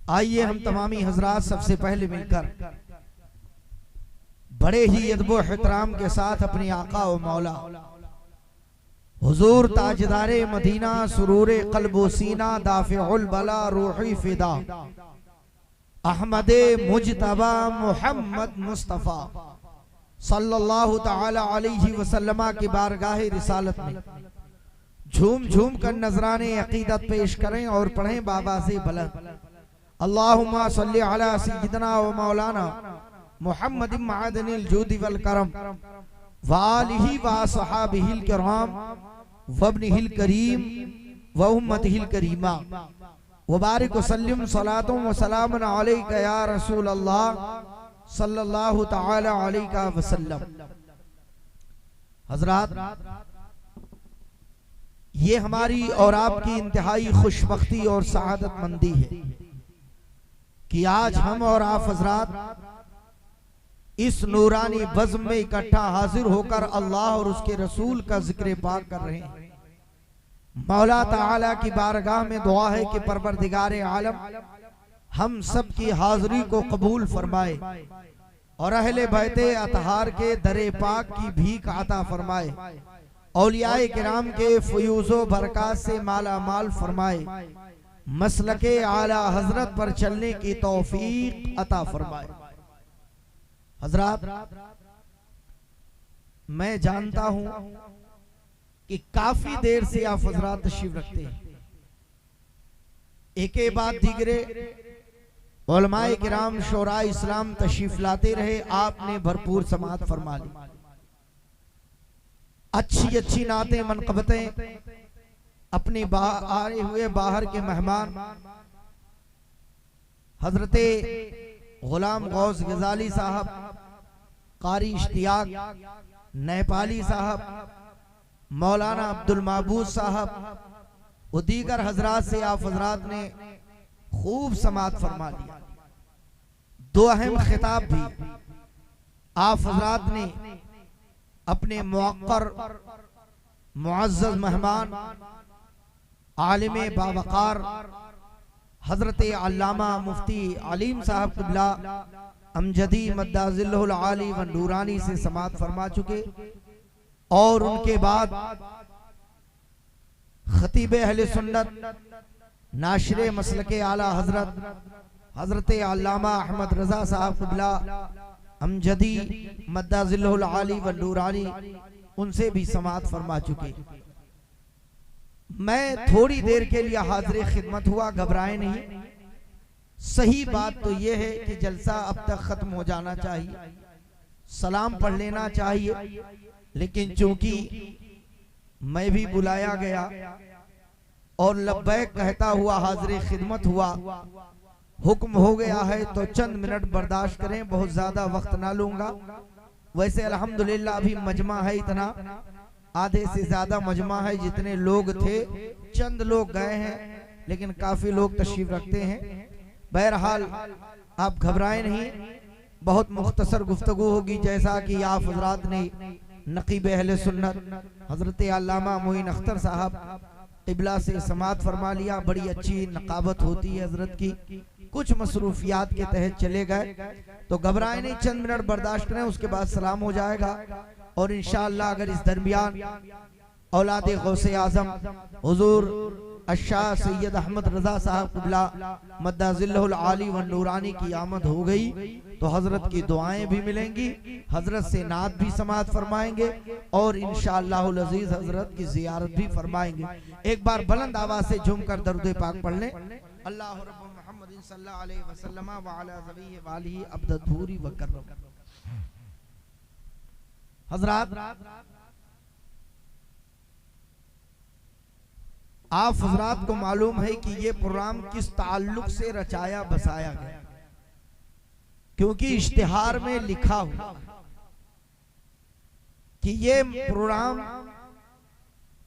आइए हम तमामी हजरात सबसे पहले मिलकर बड़े ही अदब एहतराम के साथ अपनी आका व मौला हुजूर ताजदारे मदीना सुरूरे क़ल्बो सीना दाफ़िउल बला रूही फिदा अहमदे मुजतबा मोहम्मद मुस्तफ़ा सल्लल्लाहु ताला अलैहि वसल्लम की बारगाह रिसालत में झूम झूम कर नजराने अकीदत पेश करें और पढ़ें बाबा से बुलंद अल्लाहुम्मा सल्ली अला सय्यिदना व मौलाना मुहम्मद मअदनिल जूदी वल करम वालिही व सहाबिहिल किराम वब्निहिल करीम व उम्मतिहिल करीमा व बारिक वसल्लिम सलातुम व सलामुन अलैका या रसूल अल्लाह सल्लल्लाहु तआला अलैहि वसल्लम। हजरात, ये हमारी और आपकी इंतहाई खुशबख्ती और सआदतमंदी है कि आज हम और आप हजरात इस नूरानी बज़्म में इकट्ठा हाजिर होकर अल्लाह और उसके रसूल का जिक्र पाक कर रहे हैं। मौला ताला की बारगाह में दुआ है कि परवरदिगारे आलम हम सब की हाजिरी को कबूल फरमाए और अहले बैते अतहार के दरे पाक की भीख अता फरमाए, औलियाए किराम के फयूज़ो बरक़ात से माला माल फरमाए, मसलके आला हजरत पर चलने की तौफीक अता फरमाए। हजरात, मैं जानता हूं कि काफी देर से आप हजरात तशरीफ रखते हैं, एक बाद दीगरे उलमाए किराम शोरा इस्लाम तशरीफ लाते रहे, आपने भरपूर समाअत फरमा ली। अच्छी अच्छी नातें मनक़बतें अपने आए हुए बाहर के मेहमान हजरते गुलाम गौस गजाली साहब, कारी इश्तियाक नेपाली साहब, मौलाना अब्दुल महबूब साहब व दीगर हजरात से आप हजरात ने खूब समाअत फरमा लिया। दो अहम खिताब भी आप हजरात ने अपने मुअक्कर मुअज़्ज़ज़ मेहमान आलिम बावकार हजरत अल्लामा मुफ्ती अलीम साहब क़िबला अमजदी मद्दाज़िल्लुल आली व नूरानी से समाअत फरमा चुके और उनके बाद खतीब अहले सुन्नत नाशिरे मसलके आला हजरत अल्लामा अहमद रजा साहब क़िबला अमजदी मद्दाज़िल्लुल आली व नूरानी उनसे भी समाअत फरमा चुके। मैं थोड़ी देर के लिए हाज़िर खिदमत हुआ, घबराए नहीं। सही बात तो यह है कि जलसा अब तक खत्म हो जाना चाहिए, सलाम पढ़ लेना चाहिए, लेकिन चूंकि मैं भी बुलाया गया और लब्बैक कहता हुआ हाज़िर खिदमत हुआ, हुक्म हो गया है तो चंद मिनट बर्दाश्त करें, बहुत ज्यादा वक्त ना लूंगा। वैसे अल्हम्दुलिल्लाह अभी मजमा है इतना, आधे से ज्यादा मजमा है, जितने लोग थे चंद लोग गए हैं लेकिन काफी लोग तशरीफ रखते हैं। बहरहाल आप घबराएं नहीं, बहुत मुख्तसर गुफ्तगू होगी। जैसा कि आप हजरात ने नकीब अहले सुन्नत हजरत अल्लामा मोइन अख्तर साहब क़िबला से समाअत फरमा लिया, बड़ी अच्छी नकाबत होती है हजरत की। कुछ मसरूफियात के तहत चले गए तो घबराए नहीं, चंद मिनट बर्दाश्त करें, उसके बाद सलाम हो जाएगा। और इंशाअल्लाह अगर इस दरमियान औलाद गौसे आजम हुजूर अशाह सैयद अहमद रजा साहब क़िबला मद्दाज़िल्लुल आली व नूरानी की आमद हो गई तो हजरत की दुआएं भी मिलेंगी, हजरत से नात भी समाअत फरमाएंगे और इंशाअल्लाहुल अज़ीज़ हजरत की ज़ियारत भी फरमाएंगे। एक बार बुलंद आवाज से झूमकर दरूद पाक पढ़ लें। अल्लाह रब्बुल मुहम्मदिन सल्लल्लाहु अलैहि वसल्लम व अला ज़वीहि व आलिहि अब्दुल व करम। हजरात, आप हजरात को मालूम है कि ये प्रोग्राम किस ताल्लुक से रचाया बसाया गया, क्योंकि इश्तिहार में लिखा हुआ कि ये प्रोग्राम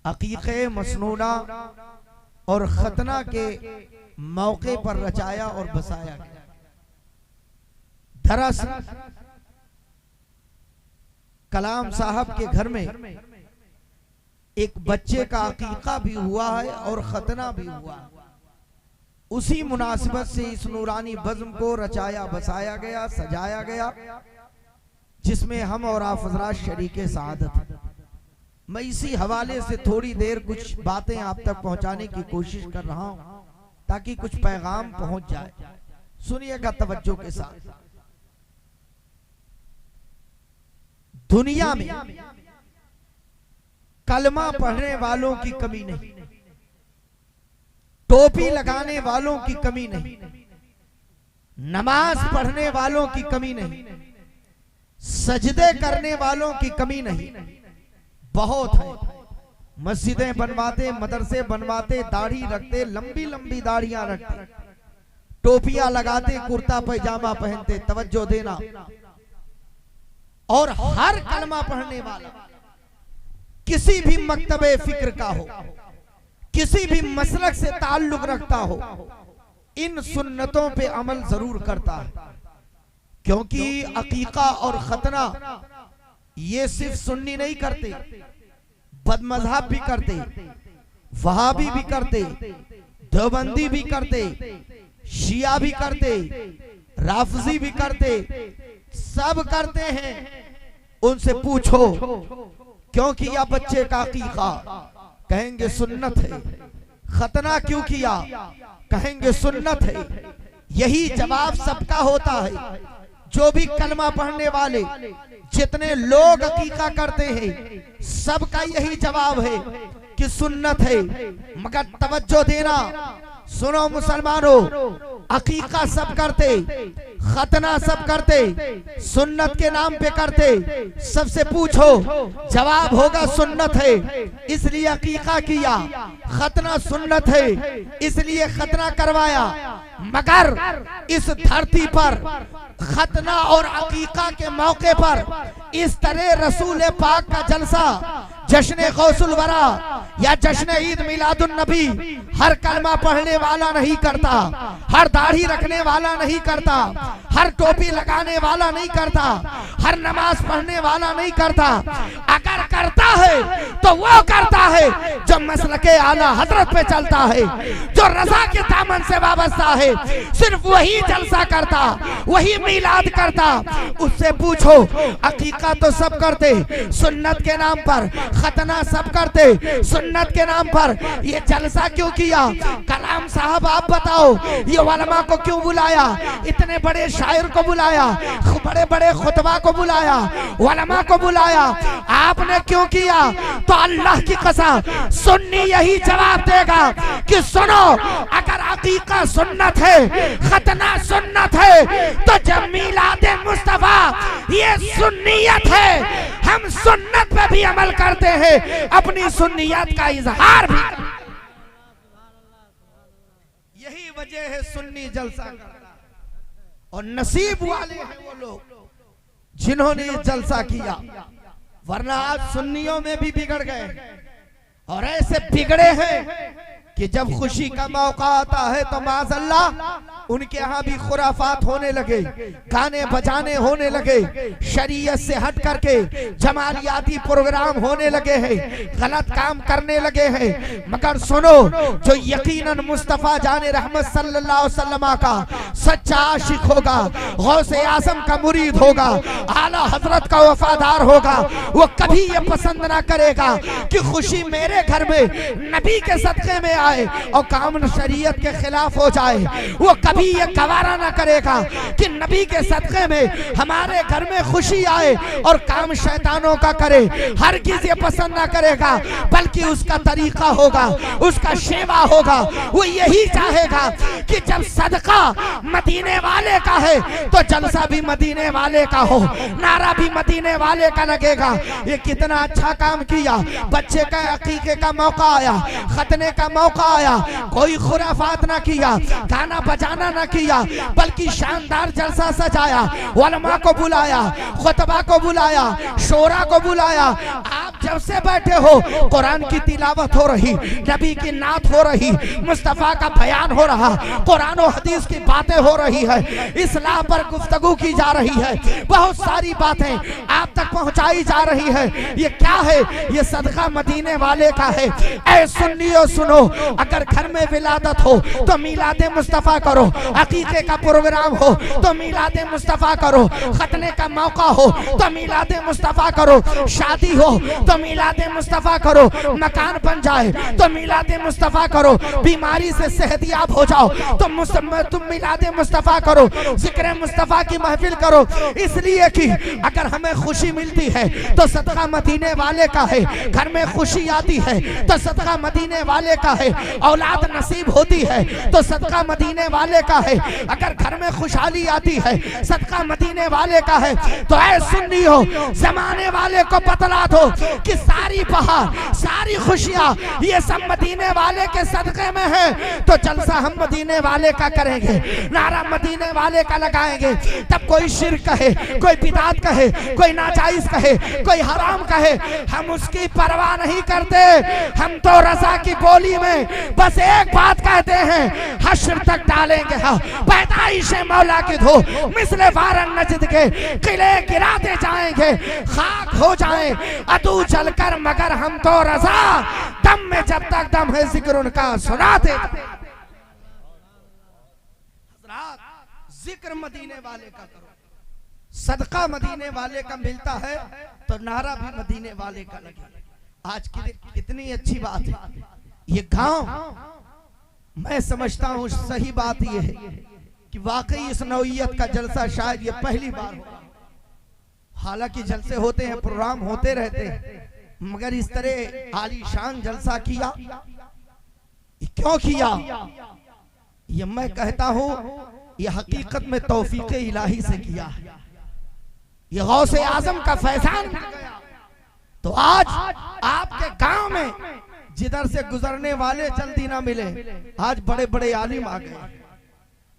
अकीक़े मसनूना और खतना के मौके पर रचाया और बसाया गया। दरअसल कलाम साहब के घर में एक बच्चे का अकीका भी हुआ है और खतना भी हुआ है। उसी मुनासिबत से इस नूरानी बज़्म को रचाया बसाया गया, सजाया गया, जिसमें हम और आप हज़रात शरीके सआदत हैं। मैं इसी हवाले से थोड़ी देर कुछ बातें आप तक पहुंचाने की कोशिश कर रहा हूं ताकि कुछ पैगाम पहुंच जाए। सुनिएगा तवज्जो के साथ। दुनिया में कलमा पढ़ने वालों की कमी नहीं, टोपी लगाने वालों की कमी नहीं, नमाज पढ़ने वालों की कमी नहीं, सजदे करने वालों की कमी नहीं, बहुत है। मस्जिदें बनवाते, मदरसे बनवाते, दाढ़ी रखते, लंबी लंबी दाढ़ियां रखते, टोपियां लगाते, कुर्ता पैजामा पहनते, तवज्जो देना। और हर कलमा पढ़ने वाला किसी भी मकतबे फिक्र का हो, किसी भी मसलक से ताल्लुक रखता हो, इन सुन्नतों पे अमल जरूर करता है। क्योंकि अकीका और खतना ये सिर्फ सुन्नी नहीं करते, बदमज़हब भी करते, वहाबी भी करते, देवबंदी भी करते, शिया भी करते, राफजी भी करते, सब करते हैं। उनसे पूछो क्यों किया बच्चे का अकीका, कहेंगे सुन्नत है। खतना क्यों किया, कहेंगे सुन्नत है। यही जवाब सबका होता है। जो भी कलमा पढ़ने वाले जितने लोग अकीका करते हैं, सबका यही जवाब है कि सुन्नत है। मगर तवज्जो देना, सुनो मुसलमानों, अकीका सब करते, खतना सब करते, सुन्नत के नाम पे करते। सबसे पूछो, जवाब होगा सुन्नत है इसलिए अकीका किया, खतना सुन्नत है इसलिए खतना करवाया। मगर इस धरती पर खतना और अकीका के मौके पर इस तरह रसूल पाक का जलसा, जश्न गौसुल वरा या जश्न ईद मिलादुन नबी हर कलमा पढ़ने वाला नहीं करता, हर दाढ़ी रखने वाला नहीं करता, हर टोपी लगाने वाला नहीं करता, हर नमाज पढ़ने वाला नहीं करता। अगर करता है तो वो करता है जो मसलके आला हजरत पे चलता है, जो रजा के दामन से वाबस्ता है, सिर्फ वही जलसा करता, वही मिलाद करता। उससे पूछो, अकीका तो सब करते सुन्नत के नाम पर, खतना सब करते सुन्नत के नाम पर, ये जलसा क्यों किया? कलाम साहब आप बताओ, ये उलमा को क्यों बुलाया, इतने बड़े शायर को बुलाया, बड़े बड़े खुतबा को बुलाया, उलमा को बुलाया, आपने क्यों किया? तो अल्लाह की कसम सुन्नी यही जवाब देगा कि सुनो, अगर अकीका सुन्नत है, खतना सुन्नत है, तो जब मिलादे मुस्तफा ये सुन्नियत है, हम सुन्नत पे भी अमल करते हैं, अपनी सुन्नियत का इजहार भी। यही वजह है सुन्नी जलसा करना। और नसीब वाले हैं वो लोग जिन्होंने जलसा किया, वरना आज सुन्नियों में भी बिगड़ गए। और ऐसे बिगड़े हैं कि जब खुशी का मौका आता है तो माज़अल्लाह उनके यहाँ भी खुराफात होने लगे, गाने बजाने होने लगे, शरीयत से हट करके जमालियाती प्रोग्राम होने लगे हैं, गलत काम करने लगे हैं। मगर सुनो, जो यकीनन मुस्तफ़ा जाने रहमत सल्लल्लाहु अलैहि वसल्लम का सच्चा आशिक होगा, गौसे आज़म का मुरीद होगा, आला हजरत का वफादार होगा, वो कभी ये पसंद ना करेगा कि खुशी मेरे घर में नबी के सदक़े में आए और काम शरीयत के खिलाफ हो जाए। वो कभी ये गवारा ना करेगा कि नबी के सदक़े में हमारे घर में खुशी आए और काम शैतानों का करे। हर किसी ये पसंद ना करेगा, बल्कि उसका तरीका होगा, उसका शेवा होगा। वो यही चाहेगा कि जब सदका मदीने वाले का है तो जलसा भी मदीने वाले का हो, नारा भी मदीने वाले का लगेगा। ये कितना अच्छा काम किया। बच्चे का अकीके का मौका आया, खतने का मौका आया, कोई खुराफात ना किया, गाना बजाना ना किया, बल्कि शानदार जलसा सजाया, उलमा को बुलाया, खुतबा को बुलाया, शोरा को बुलाया। आप जब से बैठे हो, कुरान की तिलावत हो रही, नबी की नात हो रही, मुस्तफा का बयान हो रहा, कुरान और हदीस की बातें हो रही है, इस्लाम पर गुफ्तगू की जा रही है, बहुत सारी बातें आप तक पहुंचाई जा रही है। ये क्या है? ये सदका मदीने वाले का है। ऐ सुन्नियों सुनो, अगर घर में विलादत हो तो मिलाद मुस्तफ़ा करो, अकीके का प्रोग्राम हो तो मिलाद मुस्तफ़ा करो, खतने का मौका हो तो मिलाद मुस्तफ़ा करो, शादी हो तो मिलाद मुस्तफ़ा करो, मकान बन जाए तो मिलाद मुस्तफ़ा करो, बीमारी से सेहतियाब हो जाओ तो तुम मिलाद मुस्तफ़ा करो, जिक्र मुस्तफ़ा की महफिल करो। इसलिए कि अगर हमें खुशी मिलती है तो सदका मदीने वाले का है, घर में खुशी आती है तो सदका मदीने वाले का है, औलाद नसीब होती है तो सदका मदीने वाले का है, अगर घर में खुशहाली आती है सदका मदीने वाले का है। तो ऐ सुन्नी हो, जमाने वाले को बतला दो कि सारी बहार सारी खुशियां ये सब मदीने वाले के सदके में है। तो जलसा हम मदीने वाले का करेंगे, नारा मदीने वाले का लगाएंगे। तब कोई शिर्क कहे, कोई बिदात कहे, कोई नाजायज कहे, कोई हराम कहे, हम उसकी परवाह नहीं करते। हम तो रज़ा की बोली में बस एक बात कहते हैं, हश्र तक डालेंगे हाँ पैदाइश मौला की धो, मिसले वारन नजद के किले गिराते जाएंगे, खाक हो जाएं अदू चलकर, मगर हम तो रज़ा दम में जब तक दम है जिक्र उनका सुनाते। जिक्र मदीने वाले का करो, सदका मदीने वाले का मिलता है तो नारा भी मदीने वाले का लगे। आज की कितनी अच्छी बात है ये गांव। मैं समझता हूँ सही बात ये है कि वाकई इस नौइयत का जलसा शायद ये पहली बार होगा। हालांकि जलसे होते हैं, प्रोग्राम होते रहते हैं, मगर इस तरह आलीशान जलसा किया, क्यों किया? ये मैं कहता हूँ ये हकीकत में तौफीक इलाही से किया है। ये गौसे आजम का फैजान मिल गया। तो आज आपके गांव में जिधर से गुजरने वाले जल्दी ना मिले, आज बड़े बड़े आलिम आ गए।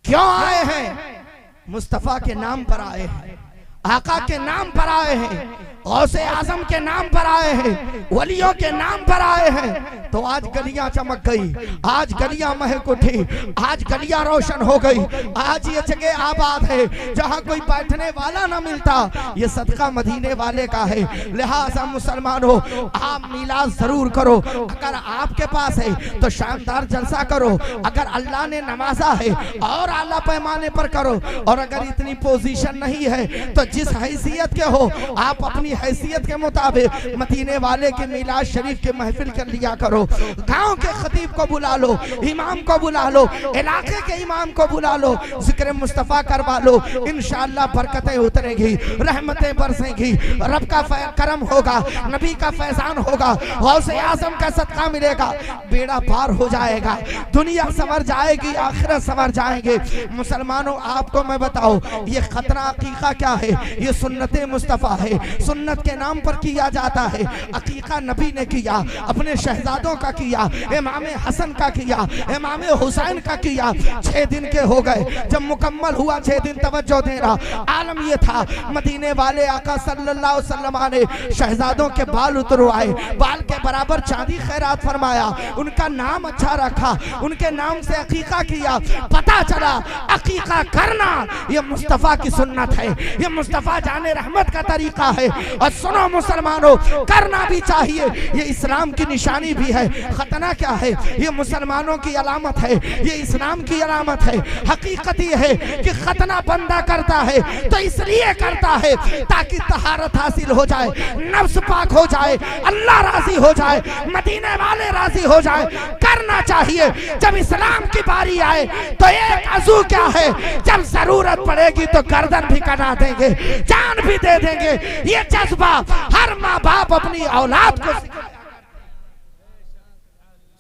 क्यों आए हैं? मुस्तफा के नाम पर आए हैं, आका के नाम पर आए हैं, गौसे आजम के नाम पर आए हैं, वलियों के नाम पर आए हैं। तो आज गलियां चमक गई, आज गलियां महक उठी, आज गलियां रोशन हो गई, आज ये जगह आबाद है जहां कोई बैठने वाला ना मिलता। ये सदका मदीने वाले का है। लिहाजा मुसलमानों, आप मिलाद जरूर करो। अगर आपके पास है तो शानदार जलसा करो, अगर अल्लाह ने नवाजा है और आला पैमाने पर करो, और अगर इतनी पोजीशन नहीं है तो जिस हैसियत के हो आप अपनी हैसियत के मुताबिक मदीने वाले के मिलाद शरीफ के महफिल कर लिया करो। गांव के खतीब को बुला लो, इमाम को बुला लो, इलाके के इमाम को बुला लो, जिक्र मुस्तफा करवा लो। इंशाअल्लाह बरकतें उतरेगी, रहमतें बरसेंगी, रब का करम होगा, नबी का फैजान होगा, गौसे आजम का सदका मिलेगा, बेड़ा पार हो जाएगा, दुनिया संवर जाएगी, आखिरत संवर जाएंगे। मुसलमानों, आपको मैं बताऊं ये खतरा अकीका क्या है? ये सुन्नत मुस्तफा है। सुन्नत के नाम पर किया जाता है। अकीका नबी ने किया, अपने शहजादों का किया, इमाम हसन का किया, इमाम हुसैन का किया। 6 दिन के हो गए, जब मुकम्मल हुआ 6 दिन, तवज्जो देना, आलम ये था मदीने वाले आका सल्लल्लाहु अलैहि वसल्लम ने शहजादों के बाल उतरवाए, बाल के बराबर चांदी खैरात फरमाया, उनका नाम अच्छा रखा, उनके नाम से अकीका किया। पता चला अकीका करना ये मुस्तफा की सुन्नत है, ये मुस्तफा जाने रहमत का तरीका है। और सुनो मुसलमानों, करना भी चाहिए, ये इस्लाम की निशानी भी है। खतना क्या है? ये मुसलमानों की अलामत है, ये इस्लाम की अलामत है। हकीकत ये है कि खतना बंदा करता है तो इसलिए करता है ताकि तहारत हासिल हो जाए, नफ्स पाक हो जाए, अल्लाह राजी हो जाए, मदीने वाले राजी हो जाए। करना चाहिए। जब इस्लाम की बारी आए तो एक अज़ू क्या है, जब जरूरत पड़ेगी तो गर्दन भी कटा देंगे, जान भी दे देंगे। ये जज्बा हर माँ बाप अपनी औलाद को।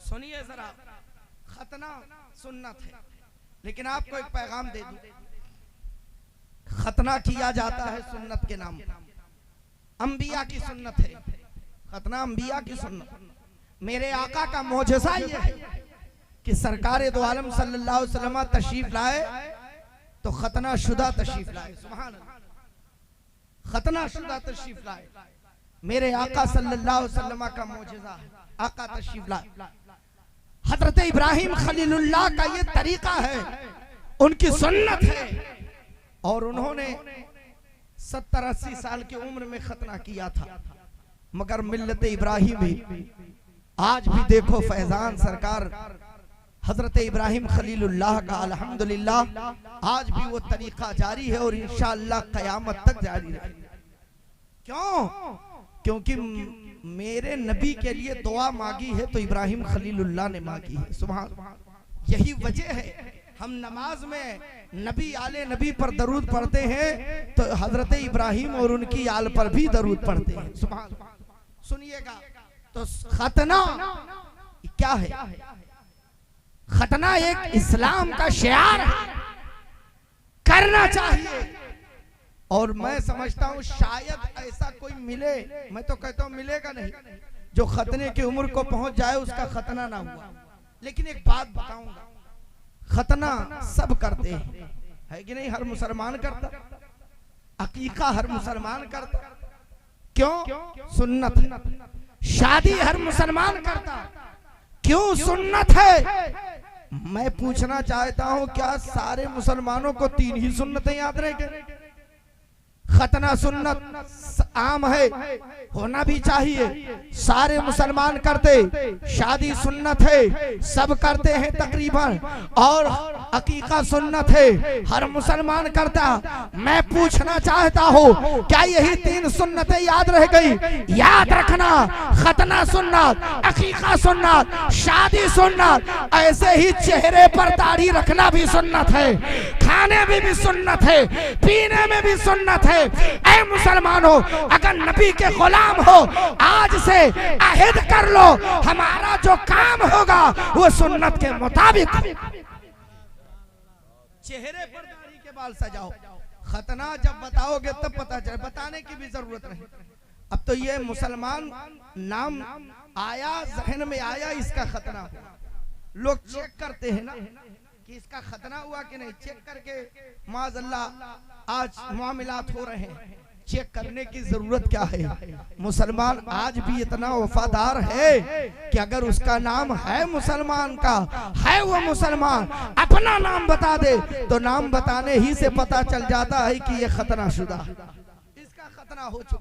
सुनिए जरा, खतना सुन्नत है, लेकिन आपको एक पैगाम दे दूं, खतना किया जाता है सुन्नत के नाम पर, अंबिया की सुन्नत है। खतना अंबिया की सुन्नत। मेरे आका का मोजज़ा ये है कि सरकार दो आलम सल्लल्लाहु अलैहि वसल्लम तशरीफ लाए तो खतना शुदा तशरीफ लाए। सुभान अल्लाह, खतना शुदा तशरीफ लाए। मेरे आका सल्लल्लाहु अलैहि वसल्लम का मोजज़ा है, आका तशरीफ लाए। हजरत इब्राहिम खलीलुल्लाह का ये तरीका है, उनकी सुन्नत है, और उन्होंने 70-80 साल की उम्र में खतना किया था। मगर मिल्लत इब्राहिमी आज भी देखो, फैजान सरकार हजरत इब्राहिम खलीलुल्लाह का अल्हम्दुलिल्लाह आज भी वो तरीका जारी है और इंशाअल्लाह क़यामत तक जारी रहेगा। क्यों? क्योंकि मेरे नबी के लिए दुआ मांगी है तो इब्राहिम खलीलुल्लाह ने मांगी है। सुभान, यही वजह है हम नमाज में नबी आले नबी पर दरूद पढ़ते हैं तो हजरत इब्राहिम और उनकी आल पर भी दरूद पढ़ते हैं। सुभान, सुनिएगा। तो खतना क्या है? खतना एक इस्लाम का शियार है, करना चाहिए। और मैं समझता हूँ शायद ऐसा कोई मिले, मैं तो कहता हूँ मिलेगा नहीं, जो खतने की उम्र को पहुंच जाए उसका खतना ना हुआ। लेकिन एक बात बताऊंगा, खतना सब करते हैं, है कि नहीं? हर मुसलमान करता, अकीका हर मुसलमान करता। क्यों? सुन्नत है। शादी हर मुसलमान करता, क्यों? सुन्नत है। मैं पूछना चाहता हूं क्या सारे मुसलमानों को 3 ही सुन्नतें याद रहेंगे? खतना सुन्नत आम है, होना भी चाहिए, सारे मुसलमान करते। शादी सुन्नत है, सब करते हैं तकरीबन। और अकीका सुन्नत है, हर मुसलमान करता। मैं पूछना चाहता हूँ क्या यही 3 सुन्नतें याद रह गई? याद रखना, खतना सुन्नत, अकीका सुन्नत, शादी सुन्नत। ऐसे ही चेहरे पर दाढ़ी रखना भी सुन्नत है, खाने में भी सुन्नत है, पीने में भी सुन्नत है। ऐ मुसलमानों, अगर नबी के गुलाम हो आज से अहद कर लो, हमारा जो काम होगा वो सुन्नत के मुताबिक। चेहरे पर दाढ़ी के बाल सजाओ, खतना जब बताओगे तब पता चले, बताने की भी जरूरत नहीं। अब तो ये मुसलमान नाम आया, जहन में आया, इसका खतना हुआ। लोग चेक करते हैं ना कि इसका खतना हुआ कि नहीं, चेक करके माज़अल्लाह आज मामलात हो रहे हैं। चेक करने की जरूरत क्या है? मुसलमान आज भी इतना वफादार है कि अगर उसका नाम है मुसलमान का, है वो मुसलमान, अपना नाम बता दे तो नाम बताने ही से पता चल जाता है कि ये खतना शुदा है, इसका खतना हो चुका।